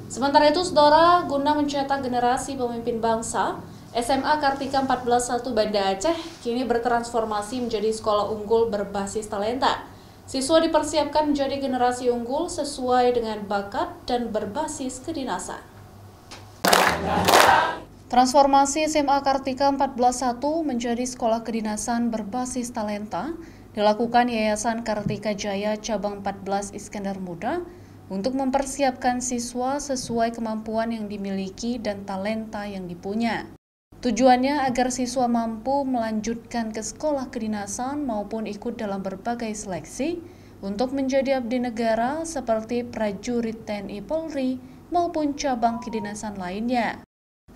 Sementara itu, saudara, guna mencetak generasi pemimpin bangsa, SMA Kartika 14.1 Banda Aceh kini bertransformasi menjadi sekolah unggul berbasis talenta. Siswa dipersiapkan menjadi generasi unggul sesuai dengan bakat dan berbasis kedinasan. Transformasi SMA Kartika 14.1 menjadi sekolah kedinasan berbasis talenta dilakukan Yayasan Kartika Jaya Cabang 14 Iskandar Muda untuk mempersiapkan siswa sesuai kemampuan yang dimiliki dan talenta yang dipunya. Tujuannya agar siswa mampu melanjutkan ke sekolah kedinasan maupun ikut dalam berbagai seleksi untuk menjadi abdi negara seperti prajurit TNI Polri maupun cabang kedinasan lainnya.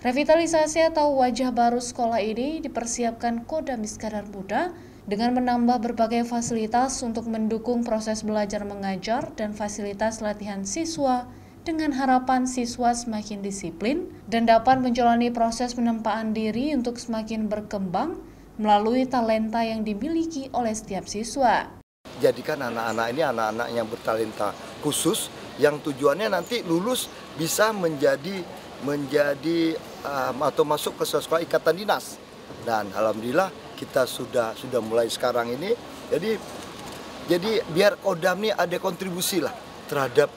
Revitalisasi atau wajah baru sekolah ini dipersiapkan Kodam Iskandar Muda dengan menambah berbagai fasilitas untuk mendukung proses belajar mengajar dan fasilitas latihan siswa dengan harapan siswa semakin disiplin dan dapat menjalani proses penempaan diri untuk semakin berkembang melalui talenta yang dimiliki oleh setiap siswa. Jadikan anak-anak ini anak-anak yang bertalenta khusus yang tujuannya nanti lulus bisa menjadi atau masuk ke sekolah ikatan dinas. Dan alhamdulillah kita sudah mulai sekarang ini. Jadi biar Kodam ini ada kontribusi lah terhadap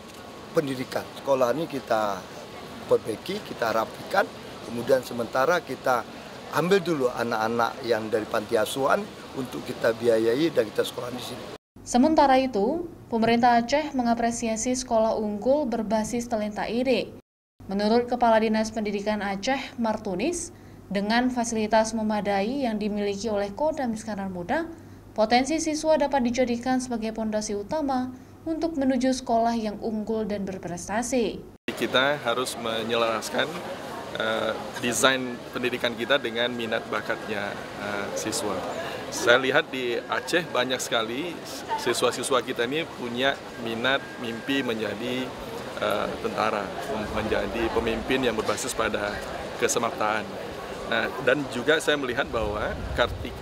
pendidikan. Sekolah ini kita perbaiki, kita rapikan, kemudian sementara kita ambil dulu anak-anak yang dari panti asuhan untuk kita biayai dan kita sekolah di sini. Sementara itu, pemerintah Aceh mengapresiasi sekolah unggul berbasis talenta ini. Menurut Kepala Dinas Pendidikan Aceh, Martunis, dengan fasilitas memadai yang dimiliki oleh Kodam Iskandar Muda, potensi siswa dapat dijadikan sebagai pondasi utama untuk menuju sekolah yang unggul dan berprestasi. Kita harus menyelaraskan desain pendidikan kita dengan minat bakatnya siswa. Saya lihat di Aceh banyak sekali siswa-siswa kita ini punya minat, mimpi menjadi tentara, menjadi pemimpin yang berbasis pada kesemaptaan. Nah, dan juga saya melihat bahwa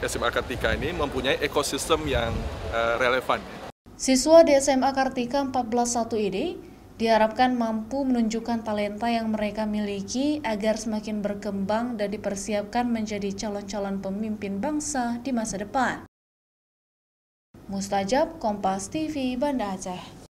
SMA Kartika ini mempunyai ekosistem yang relevan. Siswa di SMA Kartika 14.1 ini diharapkan mampu menunjukkan talenta yang mereka miliki agar semakin berkembang dan dipersiapkan menjadi calon-calon pemimpin bangsa di masa depan. Mustajab, Kompas TV, Banda Aceh.